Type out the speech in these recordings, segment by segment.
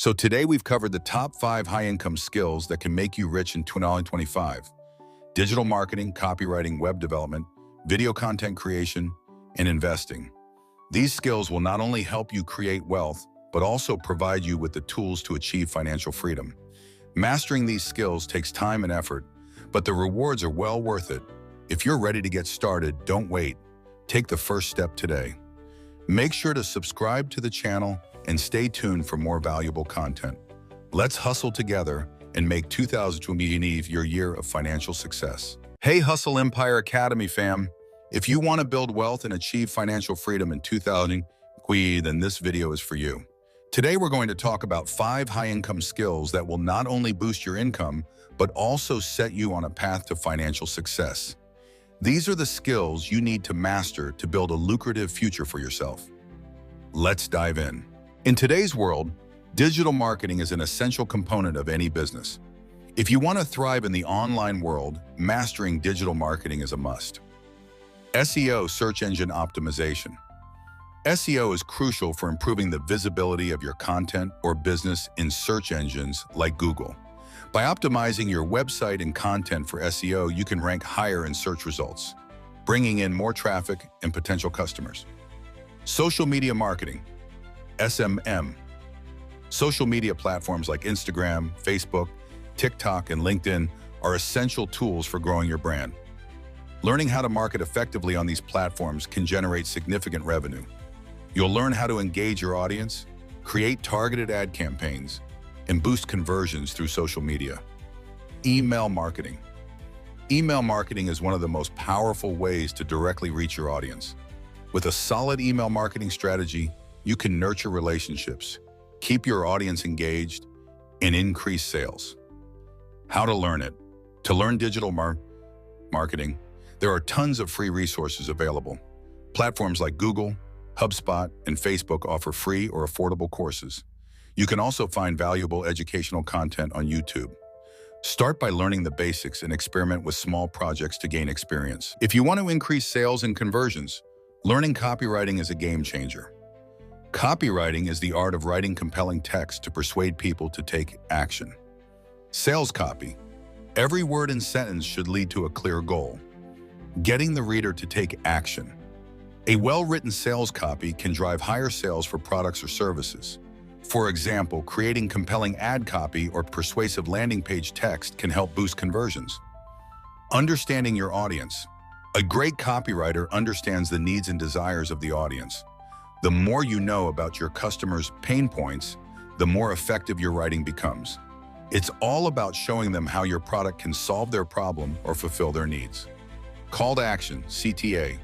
So today we've covered the top 5 high-income skills that can make you rich in 2025. Digital marketing, copywriting, web development, video content creation, and investing. These skills will not only help you create wealth, but also provide you with the tools to achieve financial freedom. Mastering these skills takes time and effort, but the rewards are well worth it. If you're ready to get started, don't wait. Take the first step today. Make sure to subscribe to the channel and stay tuned for more valuable content. Let's hustle together and make 2025 your year of financial success. Hey Hustle Empire Academy fam! If you want to build wealth and achieve financial freedom in 2025, then this video is for you. Today we're going to talk about 5 high-income skills that will not only boost your income, but also set you on a path to financial success. These are the skills you need to master to build a lucrative future for yourself. Let's dive in. In today's world, digital marketing is an essential component of any business. If you want to thrive in the online world, mastering digital marketing is a must. SEO, search engine optimization. SEO is crucial for improving the visibility of your content or business in search engines like Google. By optimizing your website and content for SEO, you can rank higher in search results, bringing in more traffic and potential customers. Social media marketing. SMM. Social media platforms like Instagram, Facebook, TikTok, and LinkedIn are essential tools for growing your brand. Learning how to market effectively on these platforms can generate significant revenue. You'll learn how to engage your audience, create targeted ad campaigns, and boost conversions through social media. Email marketing. Email marketing is one of the most powerful ways to directly reach your audience. With a solid email marketing strategy, you can nurture relationships, keep your audience engaged, and increase sales. How to learn it. To learn digital marketing, there are tons of free resources available. Platforms like Google, HubSpot, and Facebook offer free or affordable courses. You can also find valuable educational content on YouTube. Start by learning the basics and experiment with small projects to gain experience. If you want to increase sales and conversions, learning copywriting is a game changer. Copywriting is the art of writing compelling text to persuade people to take action. Sales copy. Every word and sentence should lead to a clear goal, getting the reader to take action. A well-written sales copy can drive higher sales for products or services. For example, creating compelling ad copy or persuasive landing page text can help boost conversions. Understanding your audience. A great copywriter understands the needs and desires of the audience. The more you know about your customers' pain points, the more effective your writing becomes. It's all about showing them how your product can solve their problem or fulfill their needs. Call to action, CTA.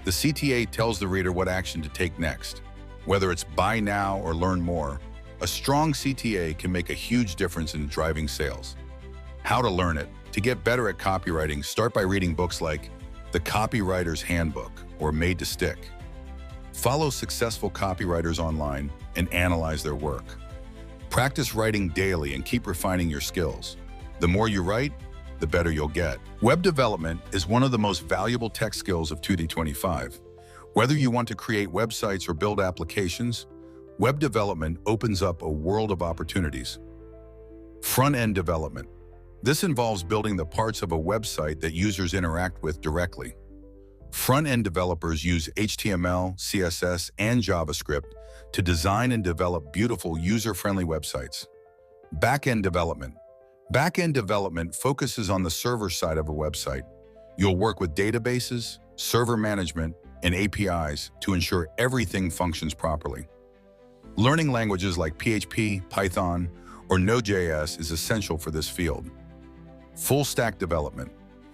The CTA tells the reader what action to take next. Whether it's buy now or learn more, a strong CTA can make a huge difference in driving sales. How to learn it. To get better at copywriting, start by reading books like The Copywriter's Handbook or Made to Stick. Follow successful copywriters online and analyze their work. Practice writing daily and keep refining your skills. The more you write, the better you'll get. Web development is one of the most valuable tech skills of 2025. Whether you want to create websites or build applications, web development opens up a world of opportunities. Front-end development. This involves building the parts of a website that users interact with directly. Front-end developers use HTML, CSS, and JavaScript to design and develop beautiful user-friendly websites. Back-end development. Back-end development focuses on the server side of a website. You'll work with databases, server management, and APIs to ensure everything functions properly. Learning languages like PHP, Python, or Node.js is essential for this field. Full-stack development.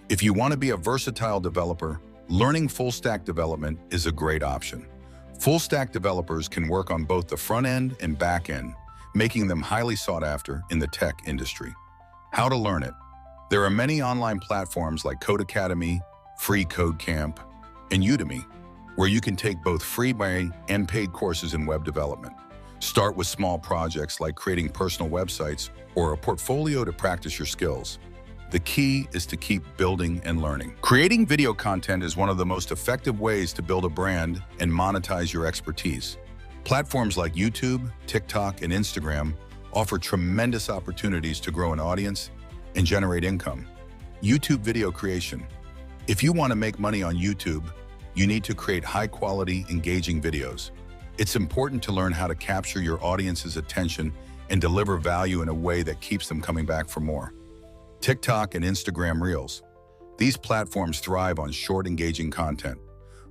If you want to be a versatile developer, learning full-stack development is a great option. Full-stack developers can work on both the front-end and back-end, making them highly sought after in the tech industry. How to learn it. There are many online platforms like Codecademy, Free Code Camp, and Udemy, where you can take both free and paid courses in web development. Start with small projects like creating personal websites or a portfolio to practice your skills. The key is to keep building and learning. Creating video content is one of the most effective ways to build a brand and monetize your expertise. Platforms like YouTube, TikTok, and Instagram offer tremendous opportunities to grow an audience and generate income. YouTube video creation. If you want to make money on YouTube, you need to create high-quality, engaging videos. It's important to learn how to capture your audience's attention and deliver value in a way that keeps them coming back for more. TikTok and Instagram Reels. These platforms thrive on short, engaging content.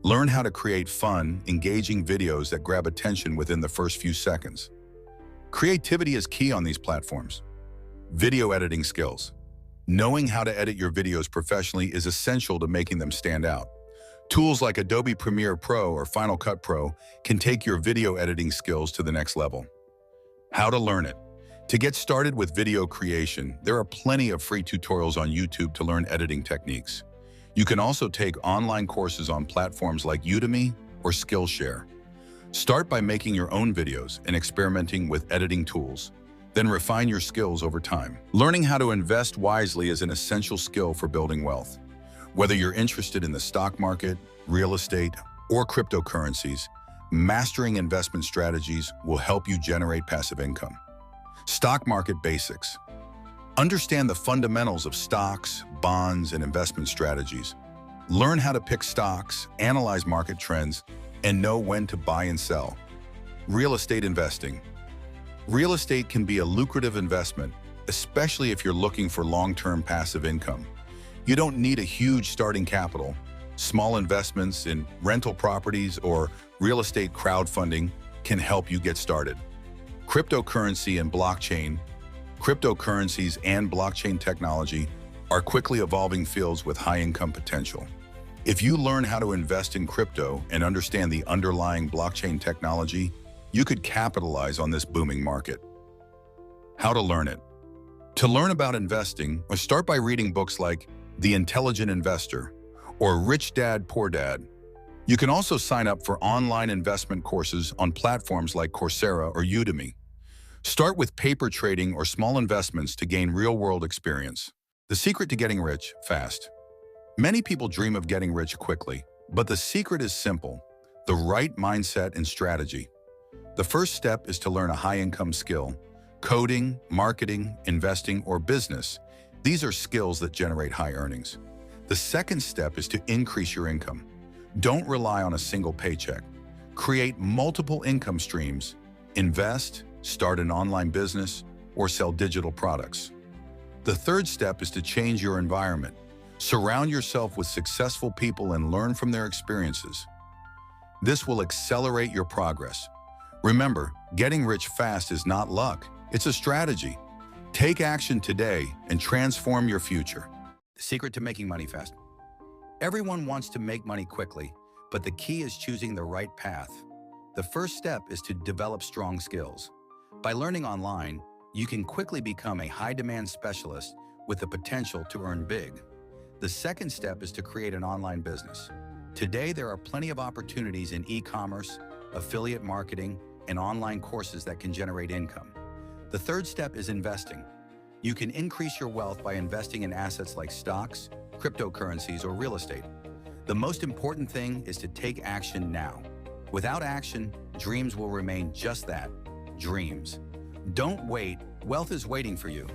Learn how to create fun, engaging videos that grab attention within the first few seconds. Creativity is key on these platforms. Video editing skills. Knowing how to edit your videos professionally is essential to making them stand out. Tools like Adobe Premiere Pro or Final Cut Pro can take your video editing skills to the next level. How to learn it. To get started with video creation, there are plenty of free tutorials on YouTube to learn editing techniques. You can also take online courses on platforms like Udemy or Skillshare. Start by making your own videos and experimenting with editing tools. Then refine your skills over time. Learning how to invest wisely is an essential skill for building wealth. Whether you're interested in the stock market, real estate, or cryptocurrencies, mastering investment strategies will help you generate passive income. Stock market basics. Understand the fundamentals of stocks, bonds, and investment strategies. Learn how to pick stocks, analyze market trends, and know when to buy and sell. Real estate investing. Real estate can be a lucrative investment, especially if you're looking for long-term passive income. You don't need a huge starting capital. Small investments in rental properties or real estate crowdfunding can help you get started. Cryptocurrency and blockchain. Cryptocurrencies and blockchain technology are quickly evolving fields with high income potential. If you learn how to invest in crypto and understand the underlying blockchain technology, you could capitalize on this booming market. How to learn it. To learn about investing, start by reading books like The Intelligent Investor or Rich Dad, Poor Dad. You can also sign up for online investment courses on platforms like Coursera or Udemy. Start with paper trading or small investments to gain real-world experience. The secret to getting rich fast. Many people dream of getting rich quickly, but the secret is simple: the right mindset and strategy. The first step is to learn a high-income skill: coding, marketing, investing, or business. These are skills that generate high earnings. The second step is to increase your income. Don't rely on a single paycheck. Create multiple income streams. Invest, start an online business, or sell digital products. The third step is to change your environment. Surround yourself with successful people and learn from their experiences. This will accelerate your progress. Remember, getting rich fast is not luck, it's a strategy. Take action today and transform your future. The secret to making money fast. Everyone wants to make money quickly, but the key is choosing the right path. The first step is to develop strong skills. By learning online, you can quickly become a high-demand specialist with the potential to earn big. The second step is to create an online business. Today, there are plenty of opportunities in e-commerce, affiliate marketing, and online courses that can generate income. The third step is investing. You can increase your wealth by investing in assets like stocks, cryptocurrencies, or real estate. The most important thing is to take action now. Without action, dreams will remain just that, dreams. Don't wait, wealth is waiting for you.